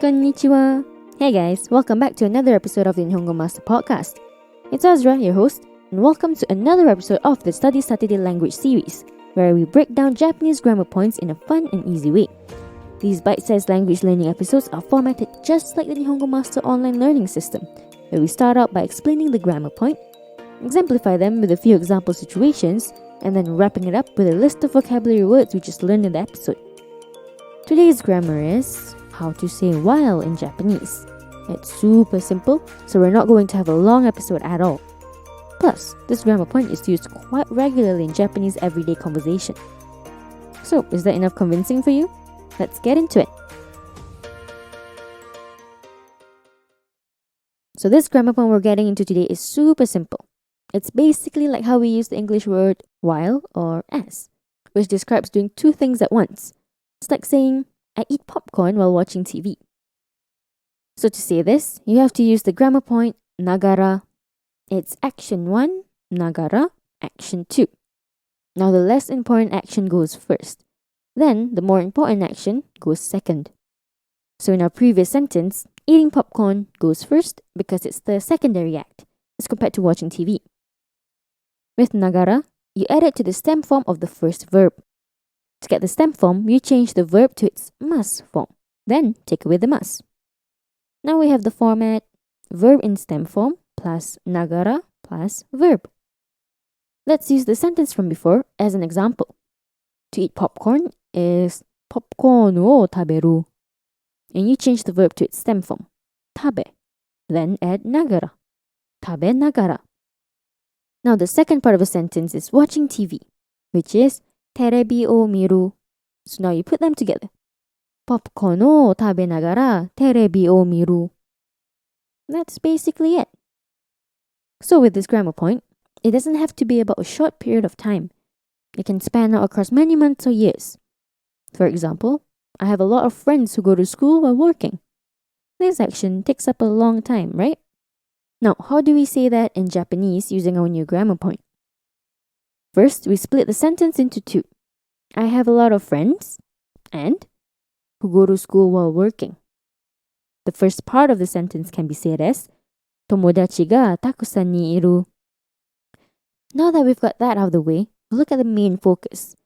Konnichiwa. Hey guys, welcome back to another episode of the Nihongo Master podcast. It's Azra, your host, and welcome to another episode of the Study Saturday language series, where we break down Japanese grammar points in a fun and easy way. These bite-sized language learning episodes are formatted just like the Nihongo Master online learning system, where we start out by explaining the grammar point, exemplify them with a few example situations, and then wrapping it up with a list of vocabulary words we just learned in the episode. Today's grammar is how to say while in Japanese. It's super simple, so we're not going to have a long episode at all. Plus, this grammar point is used quite regularly in Japanese everyday conversation. So, is that enough convincing for you? Let's get into it. So this grammar point we're getting into today is super simple. It's basically like how we use the English word while or as, which describes doing two things at once. It's like saying, I eat popcorn while watching TV. So to say this, you have to use the grammar point nagara. It's action 1, nagara, action 2. Now the less important action goes first. Then the more important action goes second. So in our previous sentence, eating popcorn goes first because it's the secondary act as compared to watching TV. With nagara, you add it to the stem form of the first verb. To get the stem form, you change the verb to its must form. Then take away the must. Now we have the format verb in stem form plus nagara plus verb. Let's use the sentence from before as an example. To eat popcorn is popcorn wo taberu. And you change the verb to its stem form, tabe. Then add nagara, tabe nagara. Now the second part of a sentence is watching TV, which is terebi o miru. So now you put them together. Popcorn o tabe nagara terebi o miru. That's basically it. So with this grammar point, it doesn't have to be about a short period of time. It can span out across many months or years. For example, I have a lot of friends who go to school while working. This action takes up a long time, right? Now, how do we say that in Japanese using our new grammar point? First, we split the sentence into two. I have a lot of friends and who go to school while working. The first part of the sentence can be said as tomodachi ga takusan ni iru. Now that we've got that out of the way, we'll look at the main focus.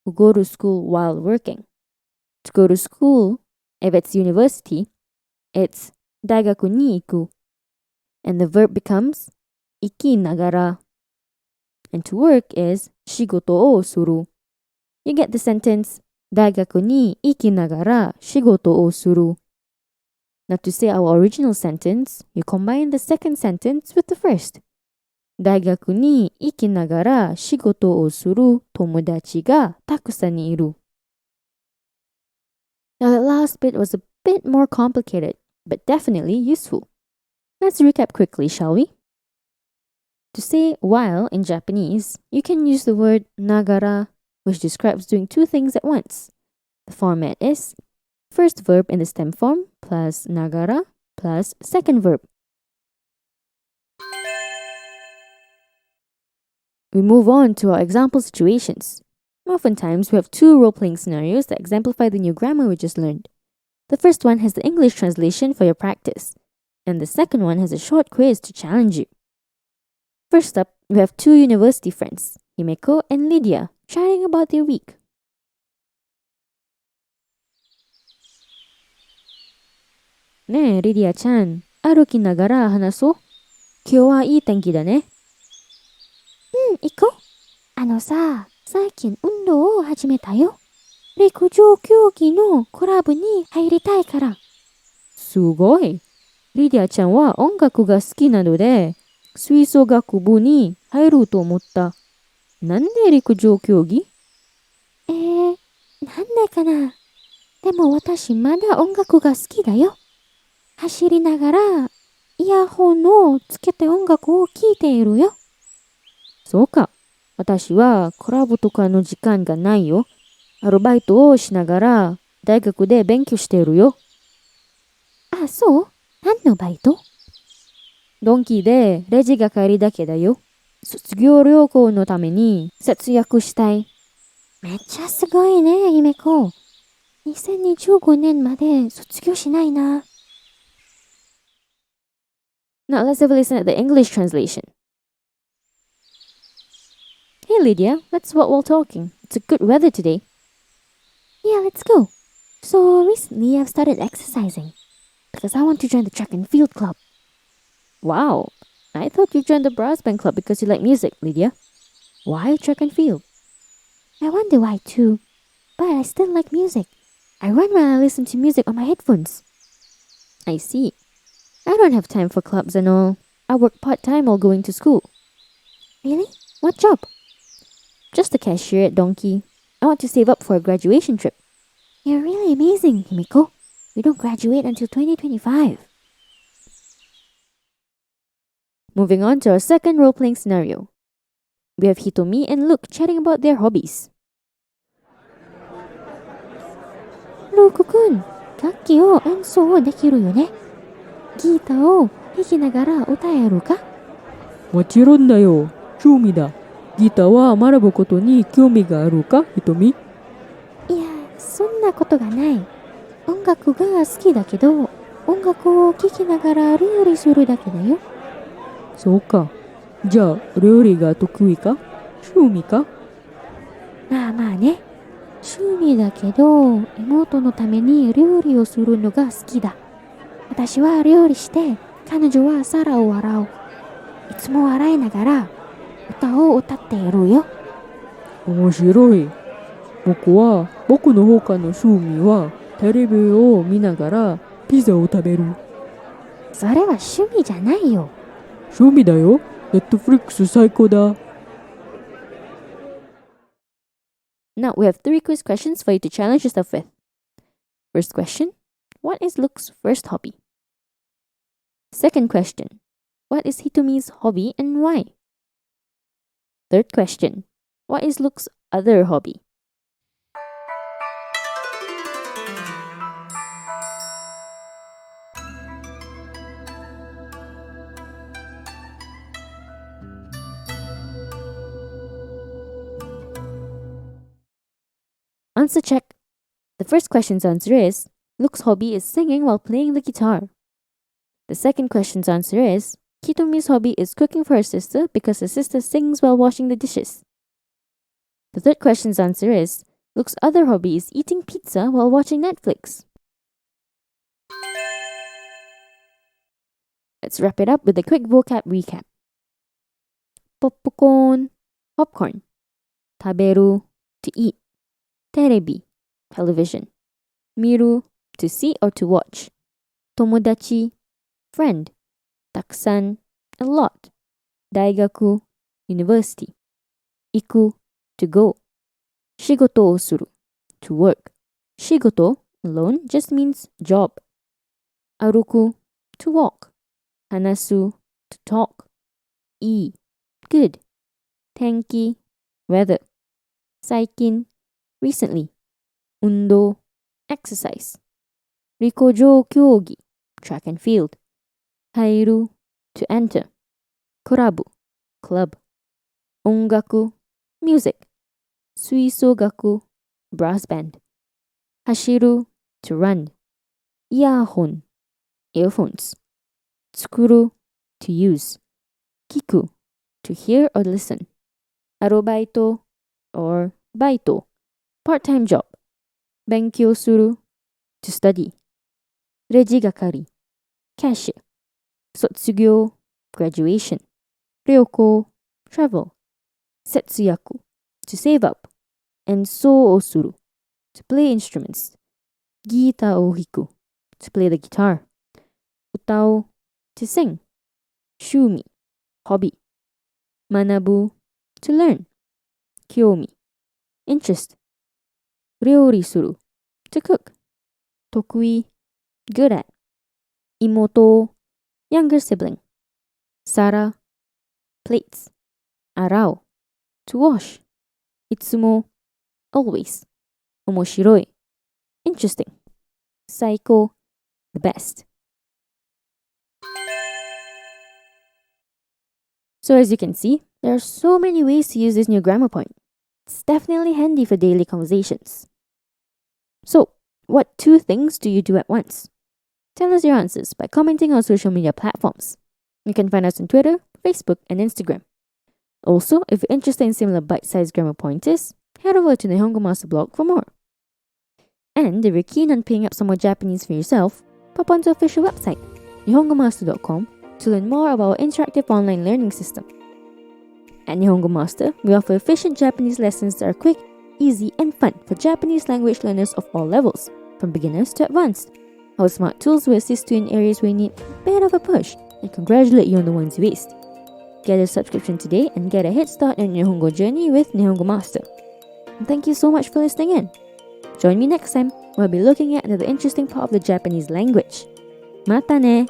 Who go to school while working. To go to school, if it's university, it's daigaku ni iku. And the verb becomes iki nagara. And to work is shigoto o suru. You get the sentence daigaku ni iki nagara shigoto o suru. Now to say our original sentence, you combine the second sentence with the first. Daigaku ni iki nagara shigoto o suru tomodachi ga takusan ni iru. Now that last bit was a bit more complicated, but definitely useful. Let's recap quickly, shall we? To say while in Japanese, you can use the word nagara, which describes doing two things at once. The format is first verb in the stem form plus nagara plus second verb. We move on to our example situations. Oftentimes, we have two role-playing scenarios that exemplify the new grammar we just learned. The first one has the English translation for your practice, and the second one has a short quiz to challenge you. First up, we have two university friends, Himeko and Lydia, chatting about their week. ねえ、リディアちゃん、歩きながら話そう。今日はいい天気だね。行こう。最近運動を始めたよ。陸上競技のクラブに入りたいから。すごい。リディアちゃんは音楽が好きなので、吹奏楽部に入ると思った。なんで陸上競技？なんでかな。でも私まだ音楽が好きだよ。走りながらイヤホンをつけて音楽を聴いているよ。そうか。私はクラブとかの時間がないよ。アルバイトをしながら大学で勉強しているよ。あ、そう？何のバイト？ドンキーでレジ係だけだよ。卒業旅行のために節約したい。めっちゃすごいね、姫子。2025年まで卒業しないな。Now let's have a listen at the English translation. Hey Lydia, let's walk while talking. It's a good weather today. Yeah, let's go. So recently I've started exercising because I want to join the track and field club. Wow, I thought you joined the brass band club because you like music, Lydia. Why track and field? I wonder why too, but I still like music. I run when I listen to music on my headphones. I see. I don't have time for clubs and all. I work part-time while going to school. Really? What job? Just a cashier at Donkey. I want to save up for a graduation trip. You're really amazing, Himiko. We don't graduate until 2025. Moving on to our second role-playing scenario. We have Hitomi and Luke chatting about their hobbies. ルークくん、楽器を演奏できるよね。ギターを弾きながら歌えるか？もちろんだよ。趣味だ。ギターは学ぶことに興味があるか、ひとみ？いや、そんなことがない。音楽が好きだけど、音楽を聴きながら料理するだけだよ。そうか。じゃあ、料理が得意か？趣味か？まあまあね。趣味だけど、妹のために料理をするのが好きだ。私は料理して、彼女は皿を洗う。いつも洗いながら歌を歌っているよ。面白い。僕の他の趣味はテレビを見ながらピザを食べる。それは趣味じゃないよ。趣味だよ。ネットフリックス最高だ。Now we have 3 quiz questions for you to challenge yourself with. First question, what is Luke's first hobby? Second question, what is Hitomi's hobby and why? Third question, what is Luke's other hobby? Answer check. The first question's answer is Luke's hobby is singing while playing the guitar. The second question's answer is Hitomi's hobby is cooking for her sister because her sister sings while washing the dishes. The third question's answer is Luke's other hobby is eating pizza while watching Netflix. Let's wrap it up with a quick vocab recap. Popcorn, popcorn. Taberu, to eat. Terebi, television. Miru, to see or to watch. Tomodachi, friend. Taksan, a lot. Daigaku, university. Iku, to go. Shigoto o suru, to work. Shigoto alone just means job. Aruku, to walk. Hanasu, to talk. I, good. Tenki, weather. Saikin, recently. Undo, exercise. Rikojo kyogi, track and field. Hairu, to enter. Kurabu, club. Ongaku, music. Suisogaku, brass band. Hashiru, to run. Iahon, earphones. Tsukuru, to use. Kiku, to hear or listen. Arobaito, or baito, part-time job. Benkyou suru, to study. Rejigakari, cashier. Sotsugyo, graduation. Ryoko, travel. Setsuyaku, to save up. And so o suru, to play instruments. Gita o hiku, to play the guitar. Utao, to sing. Shumi, hobby. Manabu, to learn. Kyomi, interest. Ryori suru, to cook. Tokui, good at. Imoto, younger sibling. Sara, plates. Arao, to wash. Itsumo, always. Omoshiroi, interesting. Saiko, the best. So as you can see, there are so many ways to use this new grammar point. It's definitely handy for daily conversations. So, What 2 things do you do at once? Tell us your answers by commenting on social media platforms. You can find us on Twitter, Facebook, and Instagram. Also, if you're interested in similar bite-sized grammar pointers, head over to Nihongo Master blog for more. And if you're keen on picking up some more Japanese for yourself, pop onto our official website, nihongomaster.com, to learn more about our interactive online learning system. At Nihongo Master, we offer efficient Japanese lessons that are quick, easy, and fun for Japanese language learners of all levels, from beginners to advanced. Our smart tools will assist you in areas where you need a bit of a push and congratulate you on the ones you aced. Get a subscription today and get a head start on your Nihongo journey with Nihongo Master. And thank you so much for listening in. Join me next time, where I'll be looking at the interesting part of the Japanese language. Mata ne!